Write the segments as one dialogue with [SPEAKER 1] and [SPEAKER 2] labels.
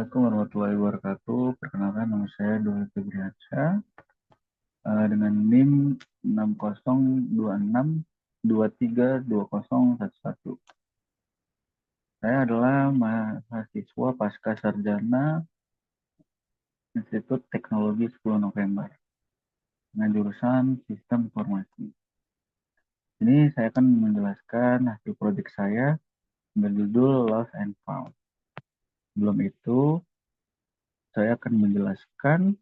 [SPEAKER 1] Assalamualaikum warahmatullahi wabarakatuh. Perkenalkan, nama saya Dwi Febriansyah dengan NIM 6026232011. Saya adalah mahasiswa pasca sarjana Institut Teknologi 10 November dengan jurusan Sistem Informasi. Ini saya akan menjelaskan hasil proyek saya berjudul Lost and Found. Sebelum itu, saya akan menjelaskan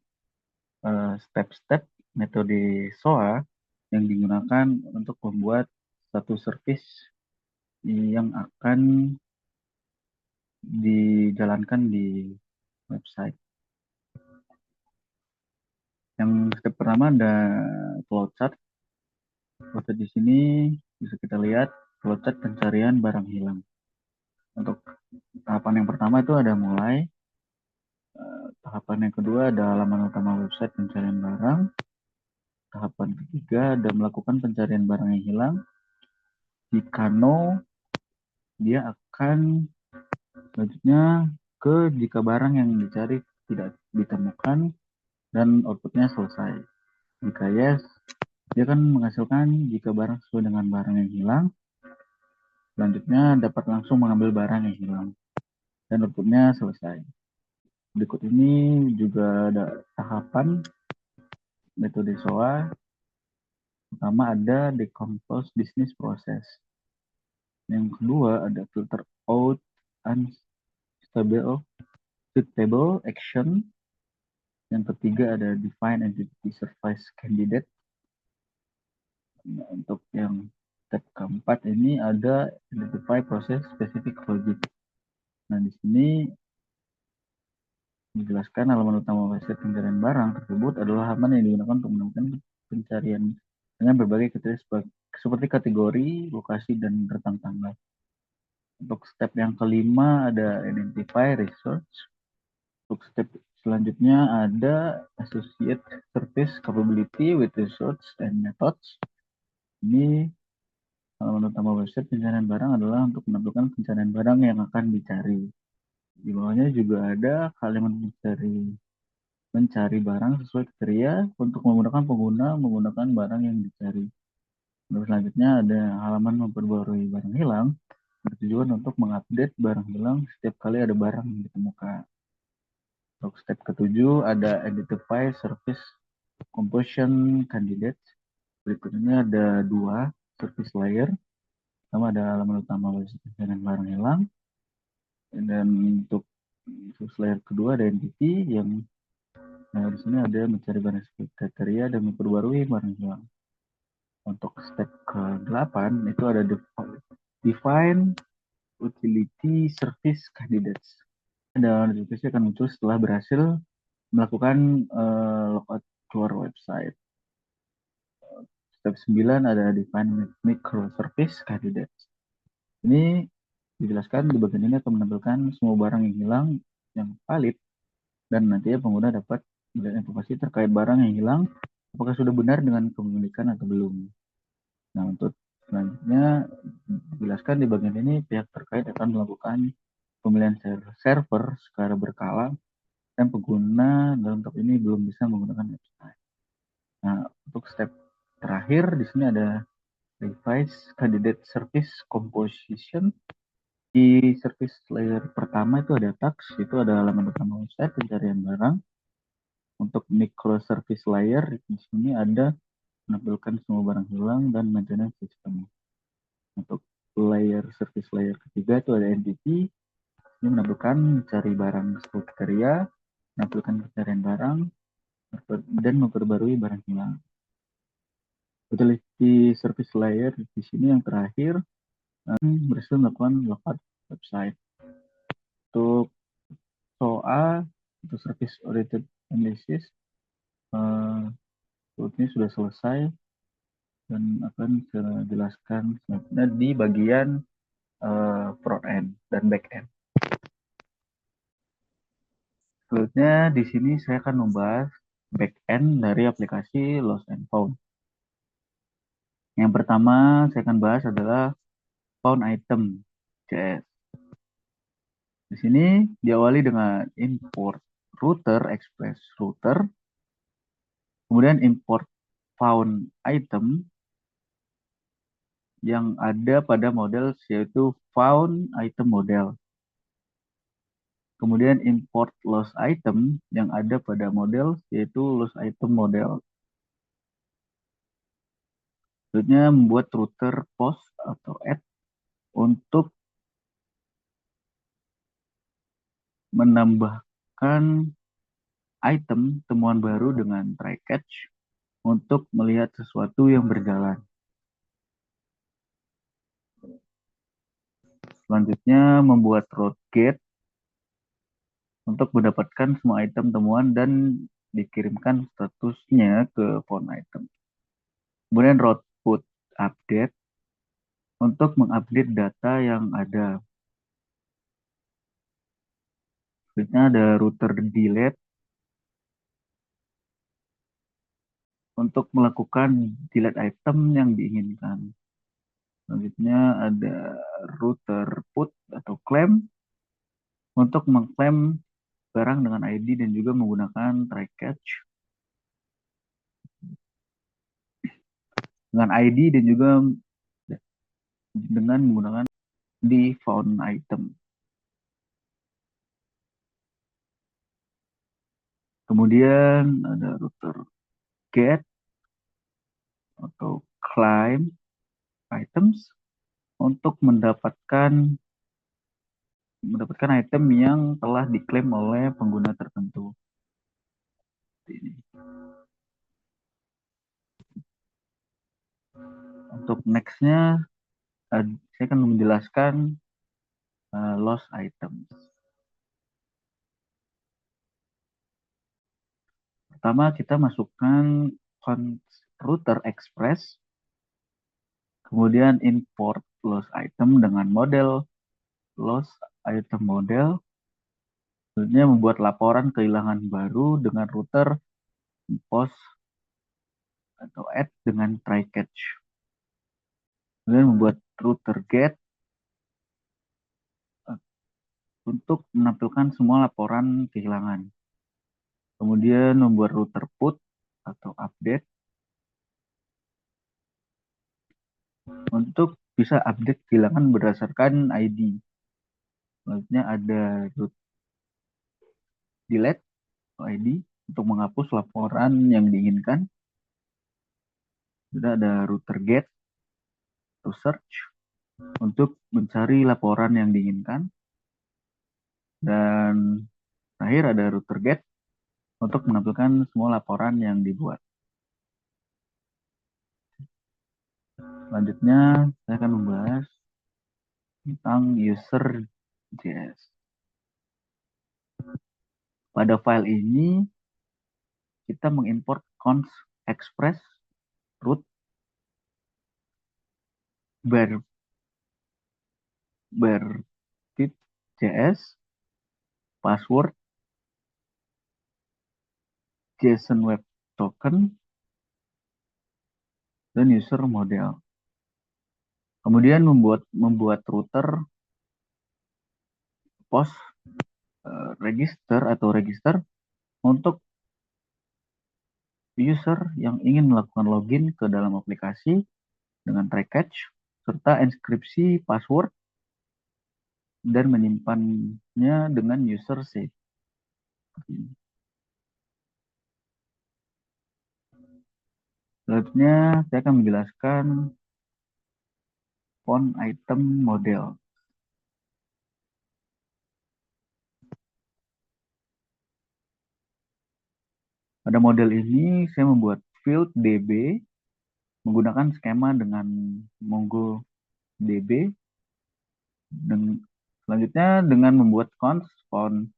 [SPEAKER 1] step-step metode SOA yang digunakan untuk membuat satu service yang akan dijalankan di website. Yang step pertama ada flowchart. Flowchart di sini bisa kita lihat flowchart pencarian barang hilang. Untuk tahapan yang pertama itu ada mulai. Tahapan yang kedua ada halaman utama website pencarian barang. Tahapan ketiga ada melakukan pencarian barang yang hilang. Jika no, dia akan selanjutnya jika barang yang dicari tidak ditemukan dan outputnya selesai. Jika yes, dia akan menghasilkan jika barang sesuai dengan barang yang hilang. Selanjutnya dapat langsung mengambil barang yang hilang dan outputnya selesai. Berikut ini juga ada tahapan metode SOA. Pertama ada decompose business process. Yang kedua ada filter out unstable suitable action. Yang ketiga ada define entity service candidate. Nah, untuk yang step keempat ini ada identify process specific logic. Nah, di sini dijelaskan halaman utama website pencarian barang tersebut adalah halaman yang digunakan untuk menemukan pencarian dengan berbagai kriteria seperti kategori, lokasi, dan rentang tanggal. Untuk step yang kelima ada identify research. Untuk step selanjutnya ada associate service capability with research and methods. Ini halaman utama website pencarian barang adalah untuk menampilkan pencarian barang yang akan dicari. Di bawahnya juga ada halaman mencari barang sesuai kriteria untuk menggunakan pengguna menggunakan barang yang dicari. Terus selanjutnya ada halaman memperbarui barang hilang bertujuan untuk mengupdate barang hilang setiap kali ada barang yang ditemukan. Untuk step ketujuh ada identify service composition candidates. Berikutnya ada dua service layer. Pertama ada halaman utama website pencarian barang hilang. Dan untuk service layer kedua ada entity yang di sini ada mencari barang kriteria dan memperbarui barang hilang. Untuk step ke-8 itu ada define utility service candidates. Dan notifikasi akan muncul setelah berhasil melakukan logout keluar website. Step 9 ada define microservice candidates. Ini dijelaskan di bagian ini akan menampilkan semua barang yang hilang yang valid dan nantinya pengguna dapat melihat informasi terkait barang yang hilang apakah sudah benar dengan kepemilikan atau belum. Nah, untuk selanjutnya dijelaskan di bagian ini pihak terkait akan melakukan pemilihan server secara berkala dan pengguna dalam tahap ini belum bisa menggunakan website. Nah, untuk step terakhir di sini ada revise candidate service composition. Di service layer pertama itu ada task, itu ada halaman utama website pencarian barang. Untuk microservice layer di sini ada menampilkan semua barang hilang dan maintenance system. Untuk service layer ketiga itu ada entity. Ini menampilkan mencari barang sesuai kriteria, menampilkan pencarian barang, dan memperbarui barang hilang. Utility service layer di sini yang terakhir berhasil melakukan logout website. Untuk SOA untuk service oriented analysis ini sudah selesai dan akan saya jelaskan selanjutnya di bagian front end dan back end. Selanjutnya di sini saya akan membahas back end dari aplikasi Lost and Found. Yang pertama saya akan bahas adalah found item JS. Di sini diawali dengan import router, express router, kemudian import found item yang ada pada model yaitu found item model. Kemudian import lost item yang ada pada model yaitu lost item model. Selanjutnya membuat router post atau add untuk menambahkan item temuan baru dengan try catch untuk melihat sesuatu yang berjalan. Selanjutnya membuat route gate untuk mendapatkan semua item temuan dan dikirimkan statusnya ke found item. Kemudian route put update untuk mengupdate data yang ada. Selanjutnya ada router delete untuk melakukan delete item yang diinginkan. Selanjutnya ada router put atau claim untuk mengklaim barang dengan ID dan juga menggunakan try catch dengan ID dan juga dengan menggunakan di found item. Kemudian ada router get atau climb items untuk mendapatkan item yang telah diklaim oleh pengguna tertentu. Untuk nextnya, saya akan menjelaskan lost items. Pertama, kita masukkan router express, kemudian import lost item dengan model lost item model, selanjutnya membuat laporan kehilangan baru dengan router post atau add dengan try catch. Kemudian membuat router get untuk menampilkan semua laporan kehilangan. Kemudian membuat router put atau update untuk bisa update kehilangan berdasarkan ID. Selanjutnya ada route delete atau ID untuk menghapus laporan yang diinginkan. Sudah ada router get atau search untuk mencari laporan yang diinginkan. Dan terakhir ada router get untuk menampilkan semua laporan yang dibuat. Selanjutnya saya akan membahas tentang user.js. Pada file ini kita mengimport const express root bar.js, password, JSON web token, dan user model. Kemudian membuat router post register untuk user yang ingin melakukan login ke dalam aplikasi dengan try catch serta inskripsi password dan menyimpannya dengan user save. Selanjutnya saya akan menjelaskan found item model. Pada model ini saya membuat field DB menggunakan skema dengan MongoDB. Dan selanjutnya dengan membuat const found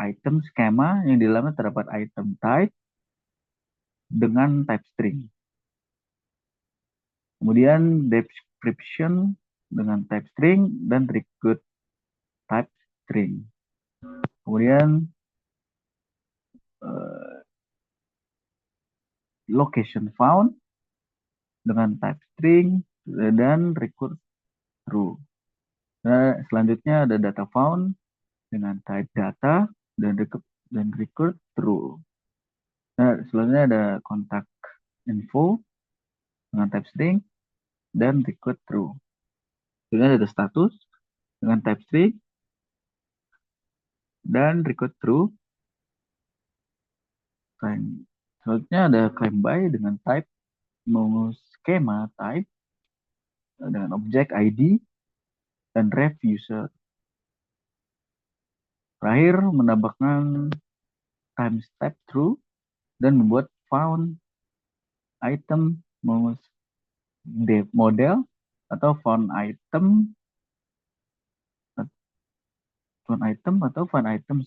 [SPEAKER 1] item skema yang di dalamnya terdapat item type dengan type string. Kemudian description dengan type string dan record type string. Kemudian location found dengan type string dan record true. Nah, selanjutnya ada data found dengan type data dan record true. Nah, selanjutnya ada kontak info dengan type string dan record true. Selanjutnya ada status dengan type string dan record true. Selanjutnya ada claim by dengan type schema type dengan objek ID dan ref user. Terakhir menambahkan time step true dan membuat found item model atau found item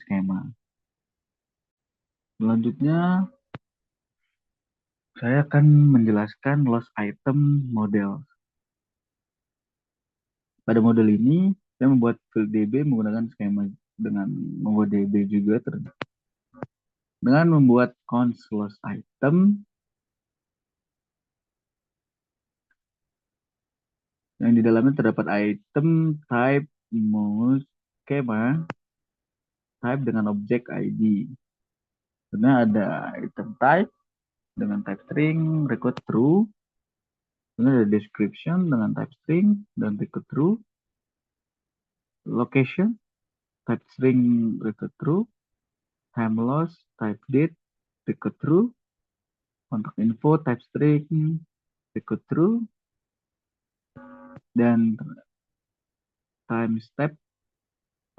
[SPEAKER 1] schema. Selanjutnya saya akan menjelaskan lost item model. Pada model ini saya membuat field DB menggunakan skema dengan membuat DB juga dengan membuat const lost item yang di dalamnya terdapat item type schema type dengan objek ID. Karena ada item type dengan type string record true, kemudian ada description dengan type string dan record true, location type string record true, time loss type date record true, contact info type string record true, dan time step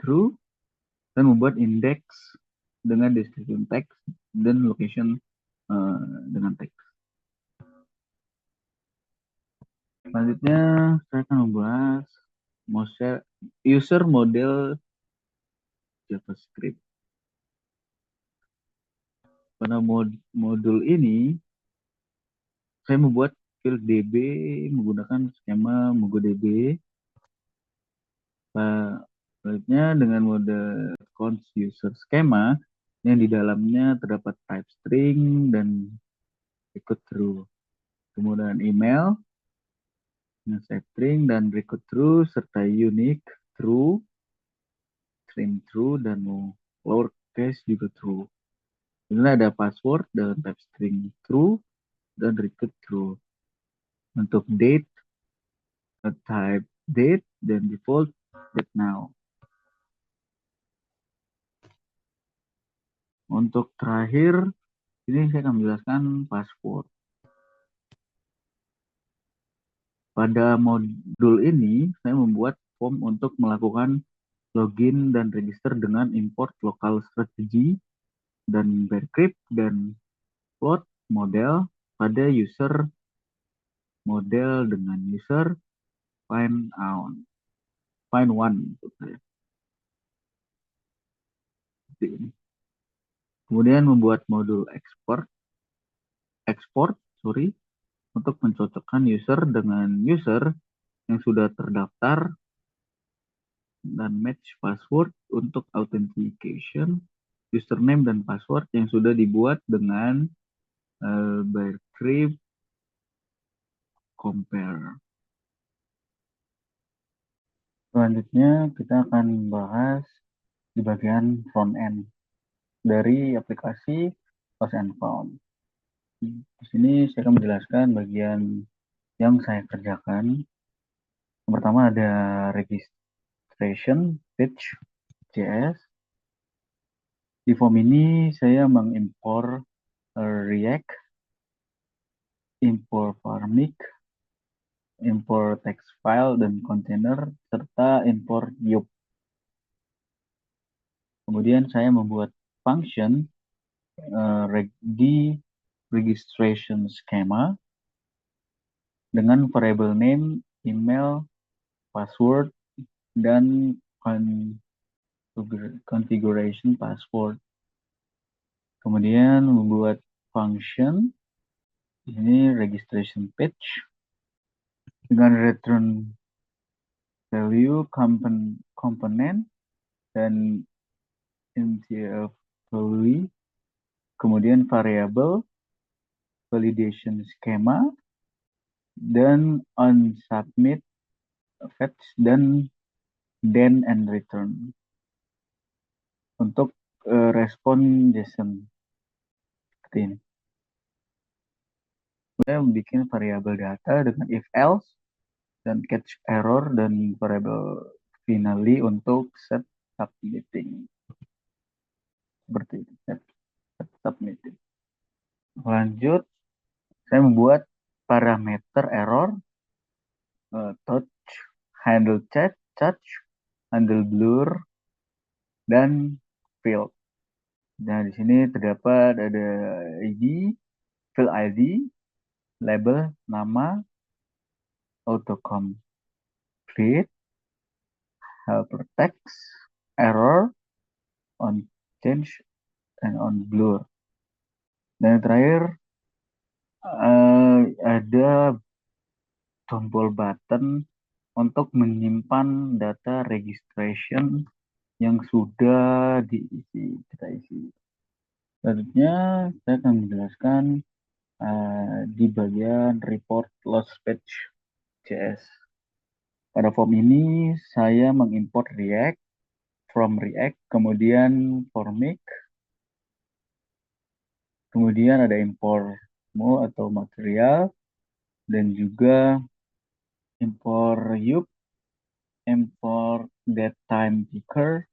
[SPEAKER 1] true, dan membuat index dengan description text dan location dengan teks. Selanjutnya saya akan membahas user model JavaScript. Pada modul ini saya membuat field DB menggunakan skema MongoDB. Selanjutnya dengan mode const user schema yang di dalamnya terdapat type string dan record true. Kemudian email dengan type string dan record true serta unique true, string true dan lowercase juga true. Kemudian ada password dengan type string true dan record true. Untuk date, type date dan default date now. Untuk terakhir, ini saya akan menjelaskan password. Pada modul ini, saya membuat form untuk melakukan login dan register dengan import local strategy dan bcrypt dan plot model pada user model dengan user find one. Kemudian membuat modul export untuk mencocokkan user dengan user yang sudah terdaftar dan match password untuk authentication, username dan password yang sudah dibuat dengan bcrypt compare. Selanjutnya kita akan membahas di bagian front end dari aplikasi Lost and Found. Di sini saya akan menjelaskan bagian yang saya kerjakan. Yang pertama ada registration page JS. Di form ini saya mengimpor React, import Farmik, import text file dan container, serta import Yub. Kemudian saya membuat function di registration schema dengan variable name, email, password, dan configuration password. Kemudian membuat function ini registration page dengan return value component dan MTF value, kemudian variable validation schema dan on submit fetch dan then and return. Untuk respon JSON seperti ini. Saya membuat variabel data dengan if else dan catch error dan variabel finally untuk set submitting. Seperti ini, set submitting. Lanjut, saya membuat parameter error, touch, handle touch, handle blur, dan field. Nah, di sini terdapat ada ID, field ID, label, nama, autocomplete, helper text, error, on change, and on blur. Dan yang terakhir ada tombol button untuk menyimpan data registration yang sudah kita isi. Selanjutnya saya akan menjelaskan di bagian report loss page JS. Pada form ini saya mengimport React from React, kemudian formic, kemudian ada import atau material, dan juga import Yub, import datetime picker,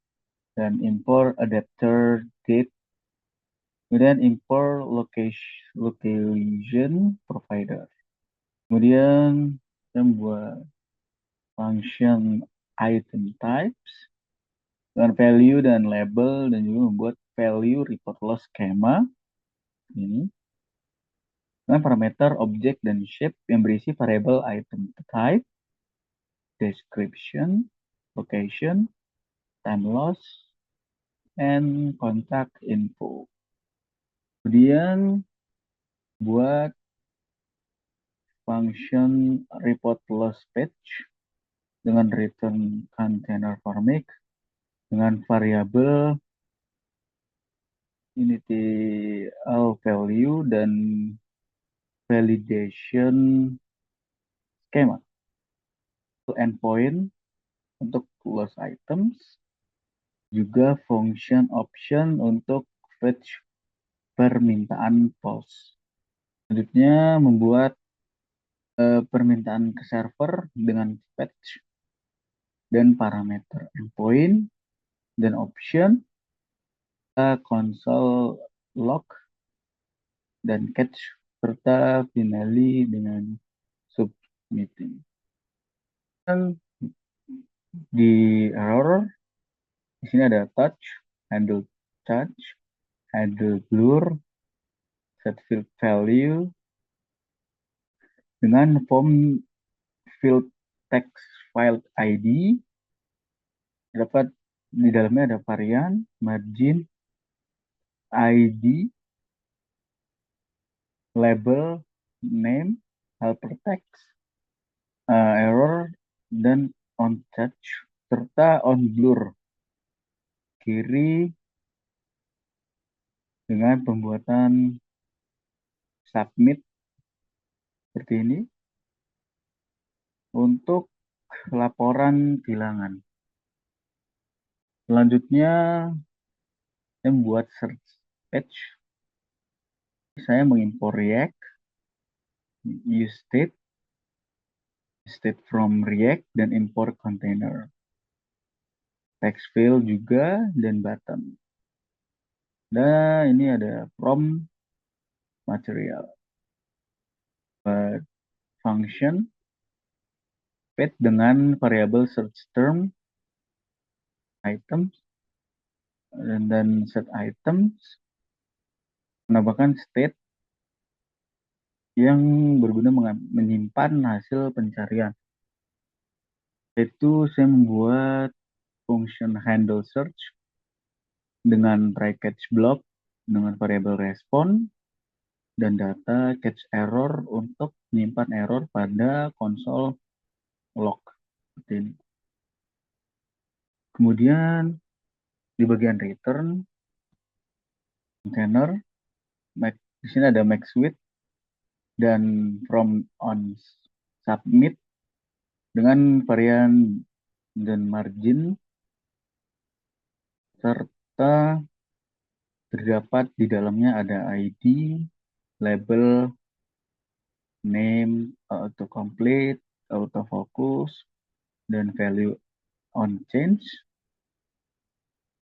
[SPEAKER 1] dan import adapter date, kemudian import location provider. Kemudian saya membuat function item types dengan value dan label, dan juga membuat value report loss schema ini dengan parameter object dan shape yang berisi variable item type, description, location, time loss, and contact info. Kemudian buat function report loss page dengan return container formic dengan variabel initial value dan validation schema. Endpoint untuk loss items, juga function option untuk fetch permintaan post. Selanjutnya membuat permintaan ke server dengan fetch dan parameter endpoint dan option, console log dan catch, serta finally dengan submitting. Dan di error di sini ada touch, handle touch, handle blur, set field value dengan form field text file ID. Dapat di dalamnya ada varian, margin, ID, label, name, helper text, error, dan on touch, serta on blur kiri dengan pembuatan submit seperti ini untuk laporan kehilangan. Selanjutnya saya membuat search page. Saya mengimport React, use state from React, dan import container. Text field juga, dan button. Dan ini ada from material. Function page dengan variabel search term items dan set items, menambahkan state yang berguna menyimpan hasil pencarian. Yaitu saya membuat function handle search dengan try catch block dengan variabel respon dan data catch error untuk menyimpan error pada console log seperti ini. Kemudian di bagian return container, di sini ada max width dan from on submit dengan varian dan margin, serta terdapat di dalamnya ada ID, label, name, autocomplete, autofocus, dan value on change,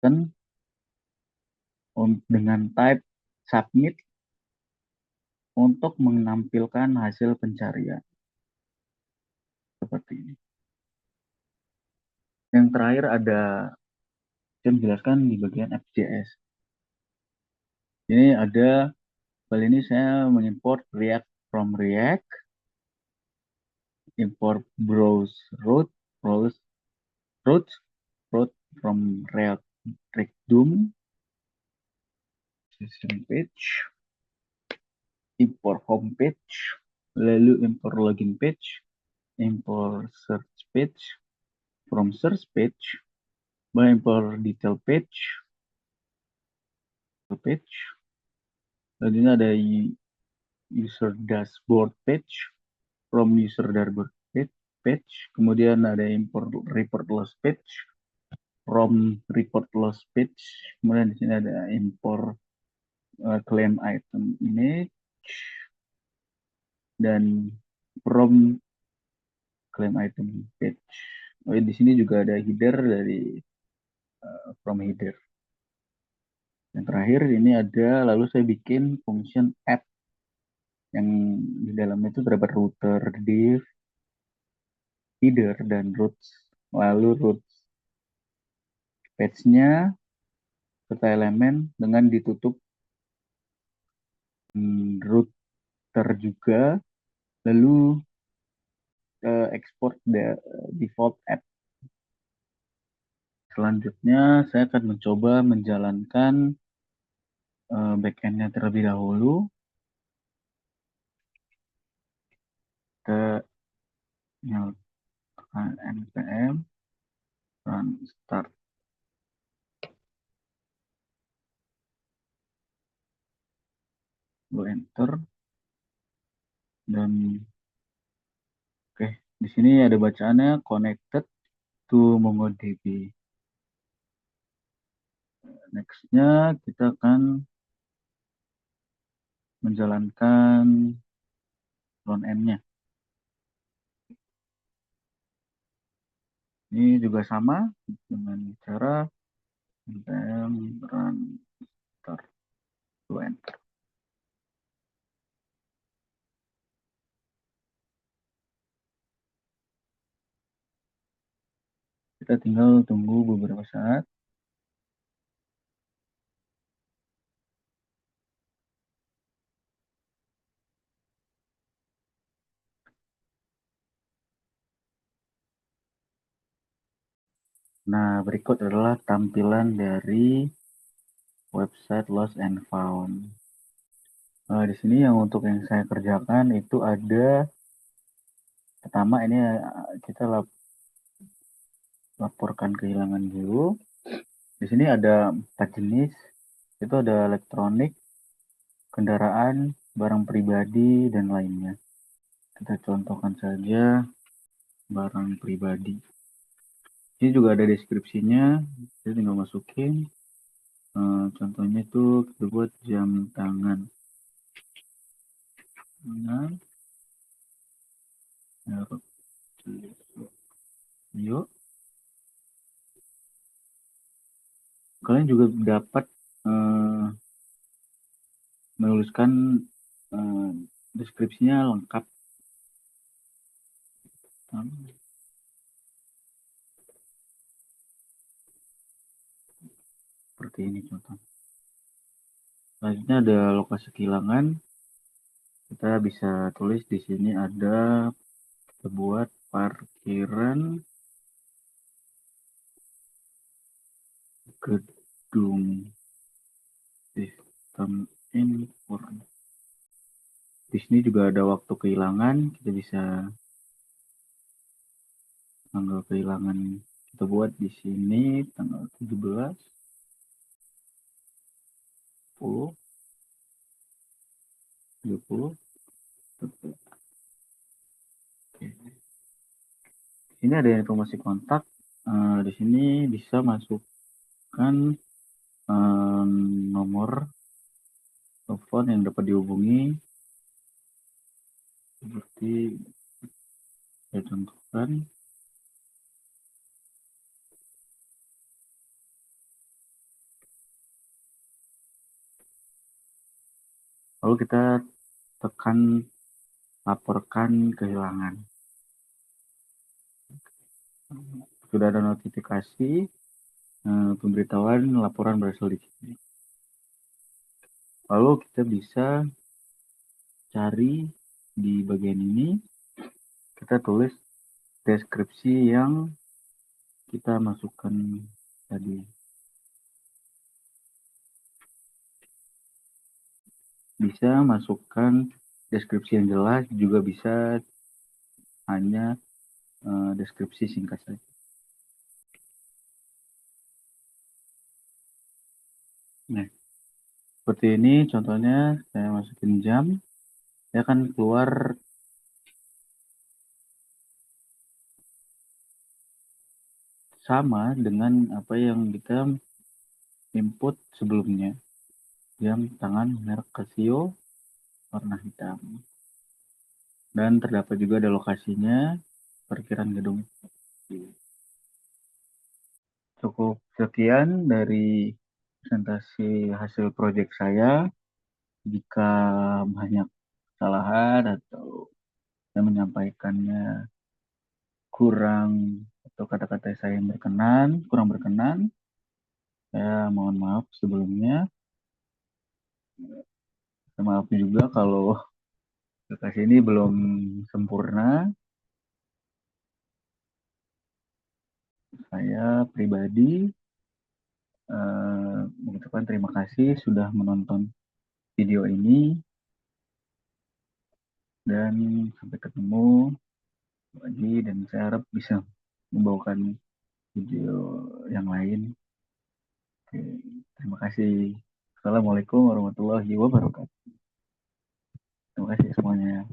[SPEAKER 1] dan dengan type submit untuk menampilkan hasil pencarian seperti ini. Yang terakhir ada, saya menjelaskan di bagian FJS. Ini ada, kali ini saya mengimport React from React, import browse route, route from React Doom, session page, import home page, lalu import login page, import search page, from search page, import detail page, lalu ini ada user dashboard page, from user dashboard page, kemudian ada import report loss page, from report loss page, kemudian di sini ada import claim item image, dan from claim item page. Di sini juga ada header dari from header. Yang terakhir ini ada, lalu saya bikin function add yang di dalamnya itu terdapat router, div, header, dan routes. Lalu routes page-nya serta elemen dengan ditutup router juga, lalu export the default app. Selanjutnya saya akan mencoba menjalankan backend-nya terlebih dahulu. Kita nyalakan npm run start. Go enter, dan oke, di sini ada bacaannya connected to MongoDB. Next-nya kita akan menjalankan front end-nya. Ini juga sama dengan cara npm run start, go enter. Kita tinggal tunggu beberapa saat. Nah, berikut adalah tampilan dari website Lost and Found. Di sini yang untuk yang saya kerjakan itu ada, pertama ini kita laporkan kehilangan dulu. Di sini ada 4 jenis, itu ada elektronik, kendaraan, barang pribadi, dan lainnya. Kita contohkan saja barang pribadi. Ini juga ada deskripsinya, kita tinggal masukin. Contohnya itu kita buat jam tangan. Yuk. Kalian juga dapat menuliskan deskripsinya lengkap. Seperti ini contoh. Selanjutnya ada lokasi kehilangan. Kita bisa tulis di sini ada, kita buat parkiran gedung sistem informasi. Di sini juga ada waktu kehilangan, kita bisa tanggal kehilangan, kita buat di sini tanggal 17 10 30. Oke. Ini ada informasi kontak, Di sini bisa masukkan eh, nomor telepon yang dapat dihubungi seperti saya contohkan. Lalu kita tekan laporkan kehilangan. Sudah ada notifikasi pemberitahuan laporan berhasil dikirim. Lalu kita bisa cari di bagian ini, kita tulis deskripsi yang kita masukkan tadi. Bisa masukkan deskripsi yang jelas, juga bisa hanya deskripsi singkat saja. Nah, seperti ini contohnya, saya masukin jam, dia akan keluar sama dengan apa yang kita input sebelumnya. Jam tangan merek Casio warna hitam. Dan terdapat juga ada lokasinya, parkiran gedung. Cukup sekian dari presentasi hasil proyek saya. Jika banyak kesalahan atau saya menyampaikannya kurang atau kata-kata saya yang kurang berkenan, saya mohon maaf sebelumnya. Maaf juga kalau aplikasi ini belum sempurna. Saya pribadi mengucapkan terima kasih sudah menonton video ini dan sampai ketemu lagi, dan saya harap bisa membawakan video yang lain. Oke, terima kasih. Assalamualaikum warahmatullahi wabarakatuh. Terima kasih semuanya.